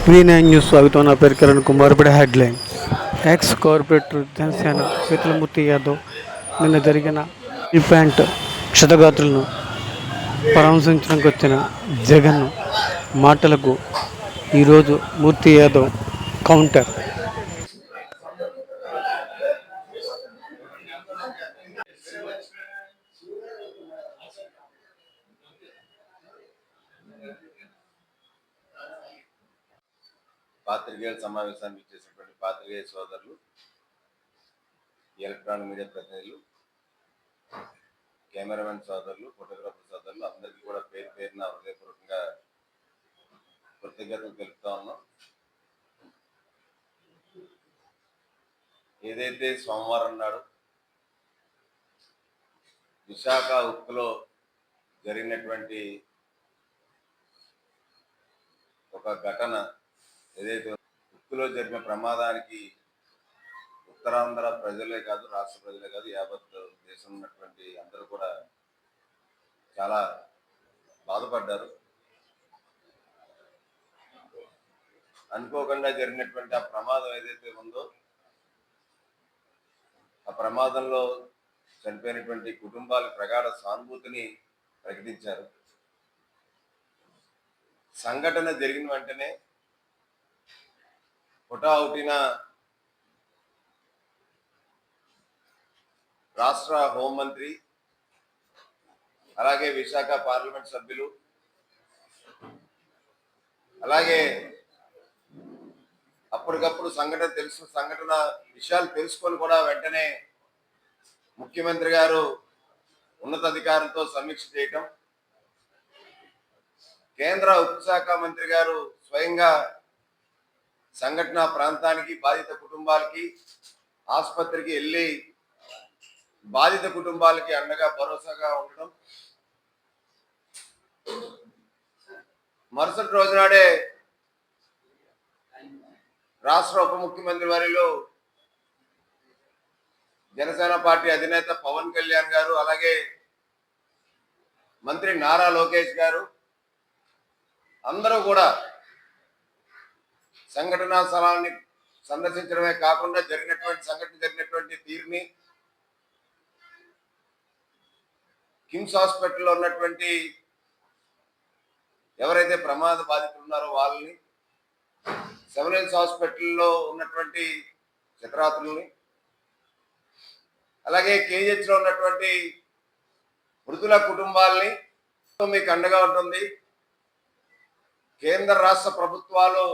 V9 news స్వాగతం. నా పేరు కిరణ్ కుమార్. ఇప్పుడు headline. Ex corporator Janasena Sheetalamurthy Yadav నిన్న జరిగిన ప్యాంట్ క్షతగాత్రులను పరామర్శించడానికి వచ్చిన జగన్ మాటలకు ఈరోజు మూర్తి యాదవ్ కౌంటర్. పాత్రికేయుల సమావేశానికి ఇచ్చేసినటువంటి పాత్రికేయ సోదరులు, ఎలక్ట్రానిక్ మీడియా ప్రతినిధులు, కెమెరామెన్ సోదరులు, ఫోటోగ్రాఫర్ సోదరులు అందరికీ కూడా పేరు పేరున హృదయపూర్వకంగా కృతజ్ఞతలు తెలుపుతా ఉన్నాం. ఏదైతే సోమవారం నాడు విశాఖ ఉక్కులో జరిగినటువంటి ఒక ఘటన, ఏదైతే ఉక్కులో జరిగిన ప్రమాదానికి ఉత్తరాంధ్ర ప్రజలే కాదు, రాష్ట్ర ప్రజలే కాదు, యావత్ దేశం ఉన్నటువంటి అందరూ కూడా చాలా బాధపడ్డారు. అనుకోకుండా జరిగినటువంటి ఆ ప్రమాదం ఏదైతే ఉందో, ఆ ప్రమాదంలో చనిపోయినటువంటి కుటుంబాలకు ప్రగాఢ సానుభూతిని ప్రకటించారు. సంఘటన జరిగిన వెంటనే హుటాహుటిన రాష్ట్ర హోంమంత్రి, అలాగే విశాఖ పార్లమెంట్ సభ్యులు, అలాగే అప్పటికప్పుడు సంఘటన విషయాలు తెలుసుకొని కూడా వెంటనే ముఖ్యమంత్రి గారు ఉన్నతాధికారులతో సమీక్ష చేయటం, కేంద్ర ఉక్కు శాఖ మంత్రి గారు స్వయంగా సంఘటన ప్రాంతానికి, బాధిత కుటుంబాలకి, ఆసుపత్రికి వెళ్ళి బాధిత కుటుంబాలకి అండగా భరోసాగా ఉండడం, మరుసటి రోజునాడే రాష్ట్ర ఉప ముఖ్యమంత్రి వర్యులు జనసేన పార్టీ అధినేత పవన్ కళ్యాణ్ గారు, అలాగే మంత్రి నారా లోకేష్ గారు అందరూ కూడా సంఘటనా స్థలాన్ని సందర్శించడమే కాకుండా జరిగినటువంటి తీరుని, కిమ్స్ హాస్పిటల్లో ఉన్నటువంటి ఎవరైతే ప్రమాద బాధితులు ఉన్నారో వాళ్ళని, సెవెన్ హిల్స్ హాస్పిటల్లో ఉన్నటువంటి చిత్రాతుల్ని, అలాగే కేజీహెచ్ లో ఉన్నటువంటి మృతుల కుటుంబాలని మీకు అండగా ఉంటుంది. కేంద్ర రాష్ట్ర ప్రభుత్వాలు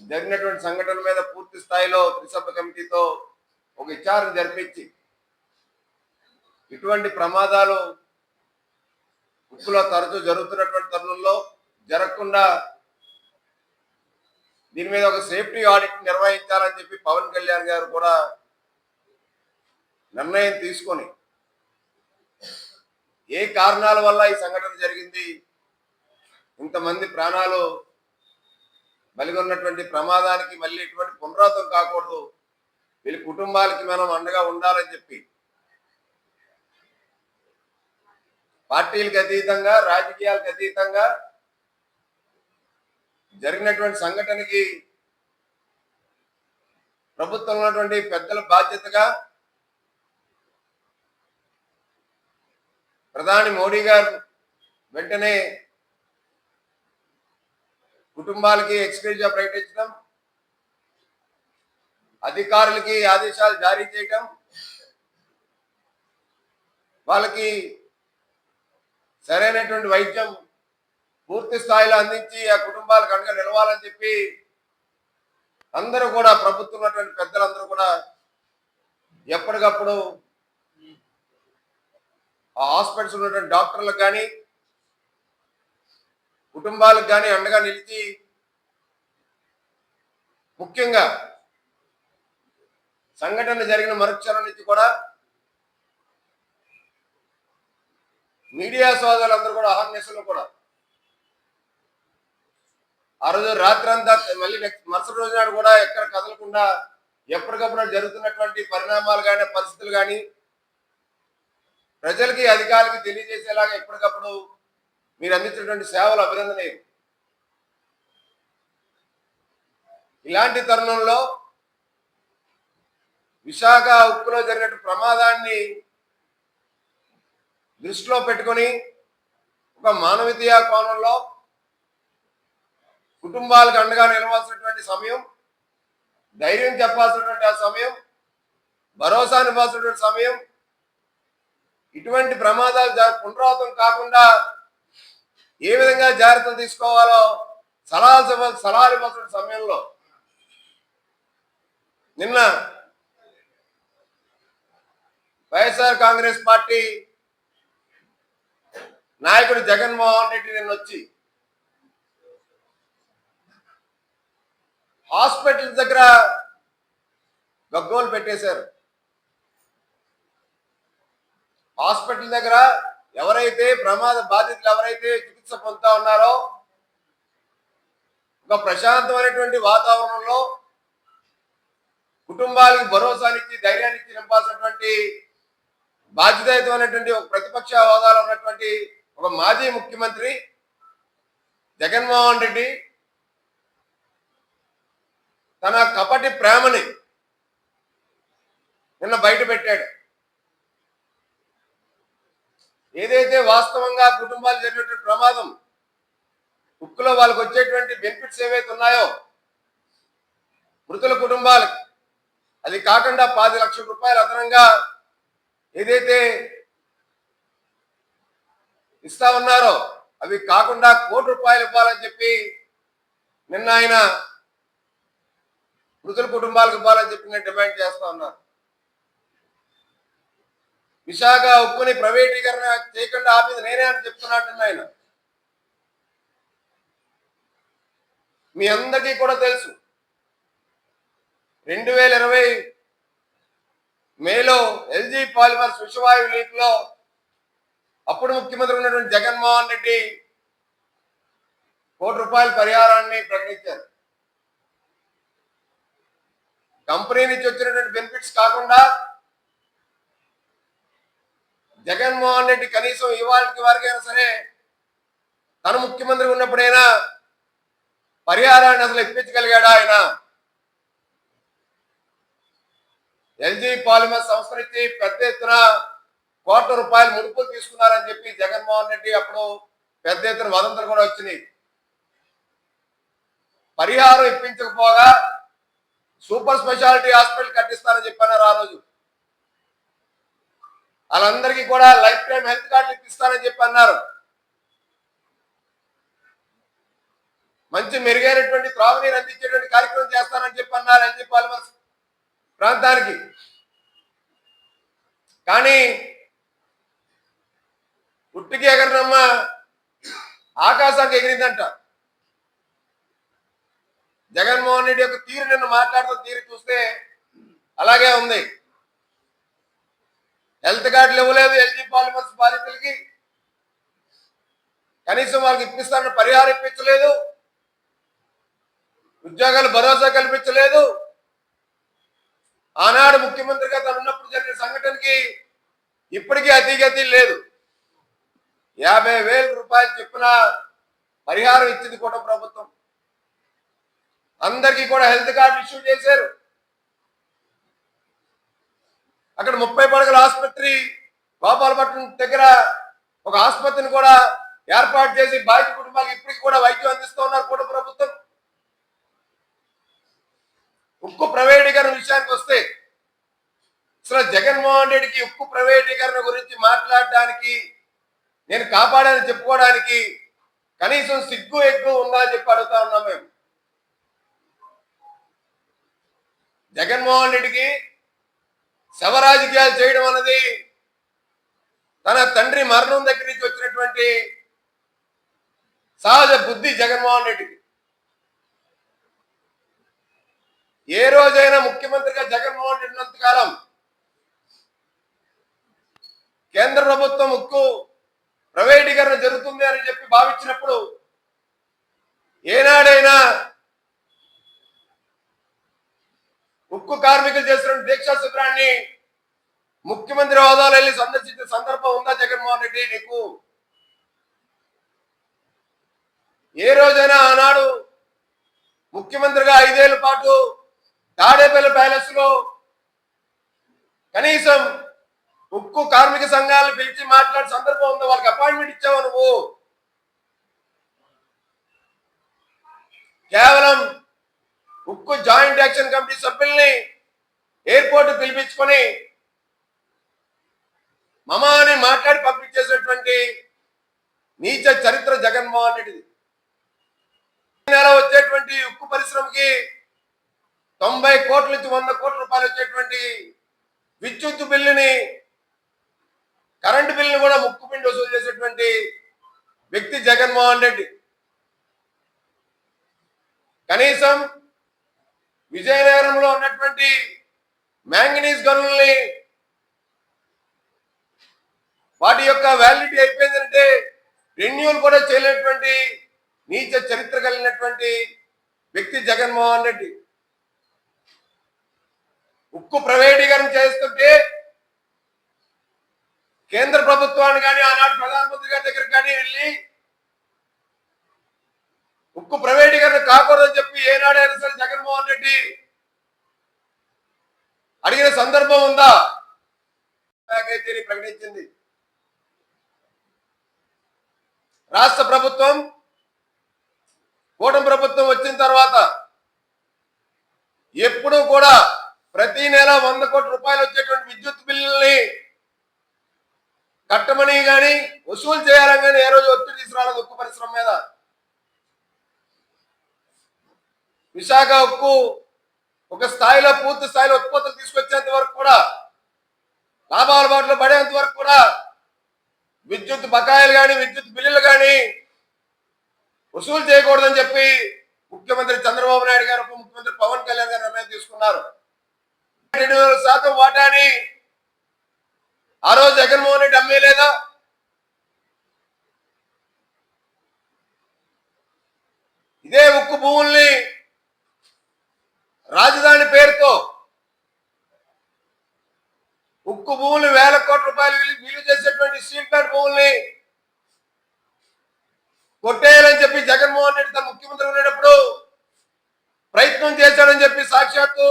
జరిగినటువంటి సంఘటన మీద పూర్తి స్థాయిలో త్రిసభ్య కమిటీతో ఒక విచారణ జరిపించి ఇటువంటి ప్రమాదాలు ఉక్కులో తరచూ జరుగుతున్నటువంటి తరుణంలో జరగకుండా దీని మీద ఒక సేఫ్టీ ఆడిట్ నిర్వహించాలని చెప్పి పవన్ కళ్యాణ్ గారు కూడా నిర్ణయం తీసుకొని, ఏ కారణాల వల్ల ఈ సంఘటన జరిగింది, ఇంతమంది ప్రాణాలు బలిగొన్నటువంటి ప్రమాదానికి మళ్ళీ ఇటువంటి పునరావృతం కాకూడదు, వీళ్ళ కుటుంబాలకి మనం అండగా ఉండాలని చెప్పి పార్టీలకు అతీతంగా, రాజకీయాలకు అతీతంగా జరిగినటువంటి సంఘటనకి ప్రభుత్వంలో ఉన్నటువంటి పెద్దల బాధ్యతగా ప్రధాని మోడీ గారు వెంటనే కుటుంబాలకి ఎక్స్గ్రేషియా ప్రకటించడం, అధికారులకి ఆదేశాలు జారీ చేయడం, వాళ్ళకి సరైనటువంటి వైద్యం పూర్తి స్థాయిలో అందించి ఆ కుటుంబాలకు అండగా నిలవాలని చెప్పి అందరూ కూడా, ప్రభుత్వం ఉన్నటువంటి పెద్దలందరూ కూడా ఎప్పటికప్పుడు ఆ హాస్పిటల్స్ ఉన్నటువంటి డాక్టర్లకు కానీ, కుటుంబాలకు కానీ అండగా నిలిచి, ముఖ్యంగా సంఘటన జరిగిన మరుక్షణం నుంచి కూడా మీడియా సోదరులందరూ కూడా అహర్నిశలు కూడా ఆ రోజు రాత్రంతా మళ్ళీ నెక్స్ట్ మరుసటి రోజు నాడు కూడా ఎక్కడ కదలకుండా ఎప్పటికప్పుడు జరుగుతున్నటువంటి పరిణామాలు కానీ పరిస్థితులు కానీ ప్రజలకి అధికారులకి తెలియజేసేలాగా ఎప్పటికప్పుడు మీరు అందించినటువంటి సేవలు అభినందనీయం. ఇలాంటి తరుణంలో విశాఖ ఉక్కులో జరిగిన ప్రమాదాన్ని దృష్టిలో పెట్టుకొని ఒక మానవీయ కోణంలో కుటుంబాలకు అండగా నిలవాల్సినటువంటి సమయం, ధైర్యం చెప్పాల్సినటువంటి ఆ సమయం, భరోసా ఇవ్వాల్సినటువంటి సమయం, ఇటువంటి ప్రమాదాలు పునరావృతం కాకుండా ఏ విధంగా జాగ్రత్తలు తీసుకోవాలో సలహాలు ఇవ్వాల్సిన సమయంలో నిన్న వైఎస్ఆర్ కాంగ్రెస్ పార్టీ నాయకుడు జగన్మోహన్ రెడ్డి నిన్న వచ్చి హాస్పిటల్ దగ్గర గగ్గోలు పెట్టేశారు. హాస్పిటల్ దగ్గర ఎవరైతే ప్రమాద బాధితులు ఎవరైతే చికిత్స పొందుతా ఉన్నారో ఒక ప్రశాంతమైనటువంటి వాతావరణంలో కుటుంబాలకు భరోసానిచ్చి ధైర్యాన్నిచ్చి నింపాల్సినటువంటి బాధ్యతాయుతమైనటువంటి ఒక ప్రతిపక్ష హోదాలో ఉన్నటువంటి ఒక మాజీ ముఖ్యమంత్రి జగన్మోహన్ రెడ్డి తన కపటి ప్రేమని నిన్న బయట పెట్టాడు. ఏదైతే వాస్తవంగా కుటుంబాలు జరిగినటువంటి ప్రమాదం ఉక్కులో వాళ్ళకి వచ్చేటువంటి బెనిఫిట్స్ ఏవైతే ఉన్నాయో మృతుల కుటుంబాలకు అది కాకుండా 10 లక్షల రూపాయలు అదనంగా ఏదైతే ఇస్తా ఉన్నారో అవి కాకుండా ₹1 కోటి ఇవ్వాలని చెప్పి నిన్న ఆయన మృతుల కుటుంబాలకు ఇవ్వాలని చెప్పి నేను డిమాండ్ చేస్తా ఉన్నాను. విశాఖ ఉక్కుని ప్రైవేటీకరణ చేయకుండా ఆపింది నేనే అని చెప్తున్నాను ఆయన. మీ అందరికీ కూడా తెలుసు 2020 మేలో ఎల్జీ పాలిమర్స్ విషవాయు లీక్ లో అప్పుడు ముఖ్యమంత్రి ఉన్నటువంటి జగన్మోహన్ రెడ్డి ₹1 కోటి పరిహారాన్ని ప్రకటించారు. కంపెనీ నుంచి వచ్చినటువంటి బెనిఫిట్స్ కాకుండా జగన్మోహన్ రెడ్డి కనీసం ఇవాళకి వరకైనా సరే తన ముఖ్యమంత్రి ఉన్నప్పుడైనా పరిహారాన్ని అసలు ఇప్పించగలిగాడా ఆయన? ఎల్జీ పాలిమర్ సంస్థ నుంచి పెద్ద ఎత్తున ₹1 కోటి ముడుపులు తీసుకున్నారని చెప్పి జగన్మోహన్ రెడ్డి అప్పుడు పెద్ద ఎత్తున వదంతులు కూడా వచ్చినాయి. పరిహారం ఇప్పించకపోగా సూపర్ స్పెషాలిటీ హాస్పిటల్ కట్టిస్తారని చెప్పన్నారు ఆ రోజు. వాళ్ళందరికీ కూడా లైఫ్ టైం హెల్త్ కార్డులు ఇప్పిస్తారని చెప్పి అన్నారు. మంచి మెరుగైనటువంటి త్రాగునీరు అందించేటువంటి కార్యక్రమం చేస్తానని చెప్పి అన్నారు ఎల్జీ పాలిమర్స్ ప్రాంతానికి. కానీ పుట్టికి ఎగరనమ్మ ఆకాశానికి ఎగిరిందంట. జగన్మోహన్ రెడ్డి యొక్క తీరు నిన్ను మాట్లాడుతున్న తీరు చూస్తే అలాగే ఉంది. హెల్త్ కార్డులు ఇవ్వలేదు ఎల్జీ పాలిమర్స్ బాధితులకి, కనీసం వాళ్ళకి ఇప్పిస్తానని పరిహారం ఇప్పించలేదు, ఉద్యోగాలు భరోసా కల్పించలేదు. ఆనాడు ముఖ్యమంత్రిగా తను ఉన్నప్పుడు జరిగిన సంఘటనకి ఇప్పటికీ అతిగతి లేదు. 50,000 రూపాయలు చెప్పిన పరిహారం ఇచ్చింది కూడా ప్రభుత్వం. అందరికీ కూడా హెల్త్ కార్డు ఇష్యూ చేశారు. అక్కడ 30 పడగల ఆసుపత్రి గోపాలపట్నం దగ్గర ఒక ఆసుపత్రిని కూడా ఏర్పాటు చేసి బాధిత కుటుంబాలకు ఇప్పటికీ కూడా వైద్యం అందిస్తూ ఉన్నారు కూడా ప్రభుత్వం. ఉక్కు ప్రైవేటీకరణ విషయానికి వస్తే అసలు జగన్మోహన్ రెడ్డికి ఉక్కు ప్రైవేటీకరణ గురించి మాట్లాడడానికి, నేను కాపాడాలని చెప్పుకోవడానికి కనీసం సిగ్గు ఎగ్గు ఉందా అని చెప్పి అడుగుతా ఉన్నాం మేము. జగన్మోహన్ రెడ్డికి శవ రాజకీయాలు చేయడం అన్నది తన తండ్రి మరణం దగ్గర నుంచి వచ్చినటువంటి సహజ బుద్ధి జగన్మోహన్ రెడ్డికి. ఏ రోజైనా ముఖ్యమంత్రిగా జగన్మోహన్ రెడ్డి ఉన్నంతకాలం కేంద్ర ప్రభుత్వం ఉక్కు ప్రైవేటీకరణ జరుగుతుంది అని చెప్పి భావించినప్పుడు ఏనాడైనా ఉక్కు కార్మికులు చేస్తున్న దీక్షా శిబిరాన్ని ముఖ్యమంత్రి హోదాలో వెళ్ళి సందర్శించిన సందర్భం ఉందా జగన్మోహన్ రెడ్డి నీకు? ఏ రోజైనా ఆనాడు ముఖ్యమంత్రిగా 5 ఏళ్ల పాటు తాడేపల్లి ప్యాలెస్ లో కనీసం ఉక్కు కార్మిక సంఘాలను పిలిచి మాట్లాడే సందర్భం ఉందా? వాళ్ళకి అపాయింట్మెంట్ ఇచ్చావు నువ్వు? కేవలం ఉక్కు జాయింట్ యాక్షన్ కమిటీ సభ్యుల్ని ఎయిర్పోర్ట్ పిలిపించుకొని మమా అని మాట్లాడి పంపించేసినటువంటి నీచ చరిత్ర జగన్మోహన్ రెడ్డిది. నెల వచ్చేటువంటి ఉక్కు పరిశ్రమకి 90 కోట్ల నుంచి 100 కోట్ల రూపాయలు వచ్చేటువంటి విద్యుత్ బిల్లుని, కరెంటు బిల్లుని కూడా ముక్కుపిండి వసూలు చేసేటువంటి వ్యక్తి జగన్మోహన్ రెడ్డి. కనీసం విజయనగరంలో ఉన్నటువంటి మ్యాంగనీస్ గనుల్ని వాటి యొక్క వ్యాలిడిటీ అయిపోయిందంటే రెన్యూల్ కూడా చేయలేనటువంటి నీచ చరిత్ర కలిగినటువంటి వ్యక్తి జగన్మోహన్ రెడ్డి. ఉక్కు ప్రైవేటీకరణ చేస్తుంటే కేంద్ర ప్రభుత్వాన్ని కానీ ఆనాడు ప్రధానమంత్రి గారి దగ్గర కానీ వెళ్ళి ఉక్కు ప్రైవేటీకరణ కాకూడదని చెప్పి ఏనాడైనా సరే జగన్మోహన్ రెడ్డి అడిగిన సందర్భం ఉందా? ప్యాకేజీని ప్రకటించింది రాష్ట్ర ప్రభుత్వం. కూటమి ప్రభుత్వం వచ్చిన తర్వాత ఎప్పుడూ కూడా ప్రతి నెల 100 కోట్ల రూపాయలు వచ్చేటువంటి విద్యుత్ బిల్లుల్ని కట్టమని కానీ వసూలు చేయాలని కానీ ఏ రోజు ఒత్తిడి తీసుకురాలేదు ఉక్కు పరిశ్రమ మీద. విశాఖ ఉక్కు ఒక స్థాయిలో పూర్తి స్థాయిలో ఉత్పత్తులు తీసుకొచ్చేంత వరకు కూడా, లాభాల బాటలో పడేంత వరకు కూడా విద్యుత్ బకాయిలు కానీ విద్యుత్ బిల్లులు కానీ వసూలు చేయకూడదని చెప్పి ముఖ్యమంత్రి చంద్రబాబు నాయుడు గారు, ఉప ముఖ్యమంత్రి పవన్ కళ్యాణ్ గారు నిర్ణయం తీసుకున్నారు. 2% వాటాని ఆ రోజు జగన్మోహన్ రెడ్డి అమ్మేలేదా? ఇదే ఉక్కు భూముల్ని రాజధాని పేరుతో ఉక్కు భూములు 1000 కోట్ల రూపాయలు విలువ చేసేటువంటి స్టీల్ ప్లాంట్ భూముల్ని కొట్టేయాలని చెప్పి జగన్మోహన్ రెడ్డి తన ముఖ్యమంత్రి ఉండేటప్పుడు ప్రయత్నం చేశాడని చెప్పి సాక్షాత్తు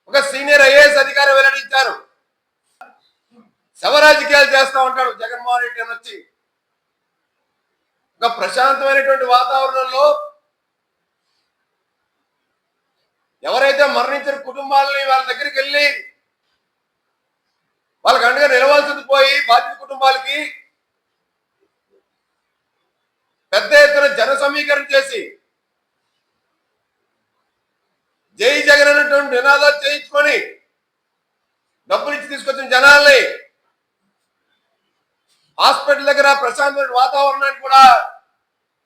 ఒక సీనియర్ ఐఏఎస్ అధికారి వెల్లడించారు. శవరాజకీయాలు చేస్తా ఉంటాడు జగన్మోహన్ రెడ్డి అని వచ్చి. ఒక ప్రశాంతమైనటువంటి వాతావరణంలో ఎవరైతే మరణించిన కుటుంబాలని వాళ్ళ దగ్గరికి వెళ్ళి వాళ్ళకి అండగా నిలవాల్సింది పోయి బాధిత కుటుంబాలకి పెద్ద ఎత్తున జన సమీకరణ చేసి జై జగన్ అన్నటువంటి నినాదాలు చేయించుకొని డబ్బులు ఇచ్చి తీసుకొచ్చిన జనాల్ని హాస్పిటల్ దగ్గర ప్రశాంతమైన వాతావరణాన్ని కూడా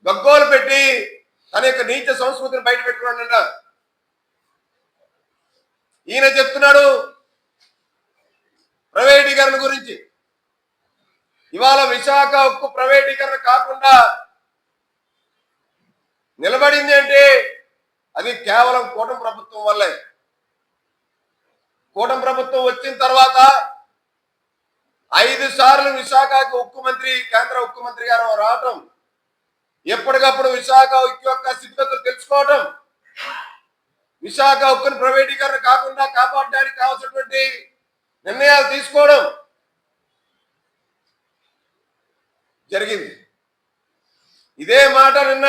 గగ్గోలు పెట్టి తన యొక్క నీచ సంస్కృతిని బయట పెట్టుకున్నాడంట. ఈయన చెప్తున్నాడు ప్రైవేటీకరణ గురించి. ఇవాళ విశాఖ ఉక్కు ప్రైవేటీకరణ కాకుండా నిలబడింది అంటే అది కేవలం కూటమి ప్రభుత్వం వల్లే. కూటమి ప్రభుత్వం వచ్చిన తర్వాత 5 సార్లు విశాఖకు ఉక్కు మంత్రి, కేంద్ర ఉక్కు మంత్రి గారు రావటం, ఎప్పటికప్పుడు విశాఖ ఉక్కు యొక్క స్థితిగతులు తెలుసుకోవటం, విశాఖ ఉక్కును ప్రైవేటీకరణ కాకుండా కాపాడడానికి కావాల్సినటువంటి నిర్ణయాలు తీసుకోవడం జరిగింది. ఇదే మాట నిన్న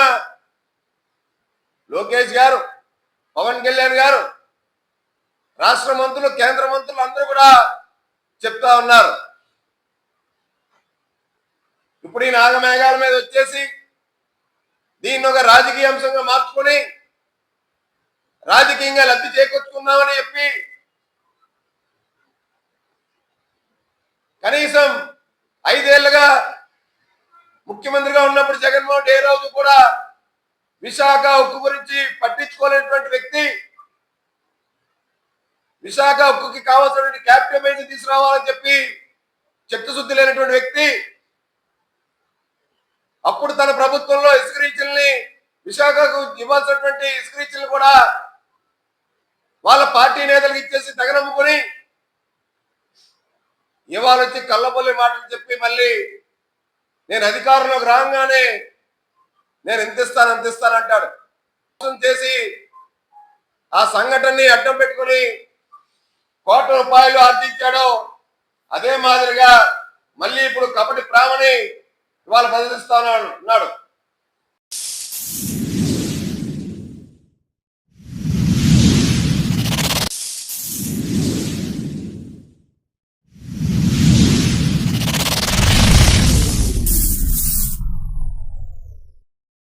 లోకేష్ గారు, పవన్ కళ్యాణ్ గారు, రాష్ట్ర మంత్రులు, కేంద్ర మంత్రులు అందరూ కూడా చెప్తా ఉన్నారు. ఇప్పుడు ఈ నాగమేఘాల మీద వచ్చేసి దీన్ని ఒక రాజకీయ అంశంగా మార్చుకొని రాజకీయంగా లబ్ధి చేకూర్చుకుందామని చెప్పి కనీసం 5 ఏళ్లుగా ముఖ్యమంత్రిగా ఉన్నప్పుడు జగన్మోహన్ రెడ్డి ఏ రోజు కూడా విశాఖ ఉక్కు గురించి పట్టించుకోలేనటువంటి వ్యక్తి, విశాఖ ఉక్కుకి కావాల్సినటువంటి క్యాపిటల్ తీసుకురావాలని చెప్పి చిత్తశుద్ధి లేనటువంటి వ్యక్తి అప్పుడు తన ప్రభుత్వంలో ఇసుక రీచుల్ని విశాఖకు ఇవ్వాల్సినటువంటి ఇసుక రీచ్లు కూడా వాళ్ళ పార్టీ నేతలకు ఇచ్చేసి తగనమ్ముకొని ఇవాళ వచ్చి కళ్ళబొల్లి మాటలు చెప్పి మళ్ళీ నేను అధికారంలోకి రాగానే నేను ఎంత ఇస్తాను అంటాడు. మోసం చేసి ఆ సంఘటనని అడ్డం పెట్టుకుని ₹1,00,00,000 ఆర్జించాడో అదే మాదిరిగా మళ్ళీ ఇప్పుడు కపటి ప్రామని ఇవాళ బదిలిస్తా ఉన్నాడు.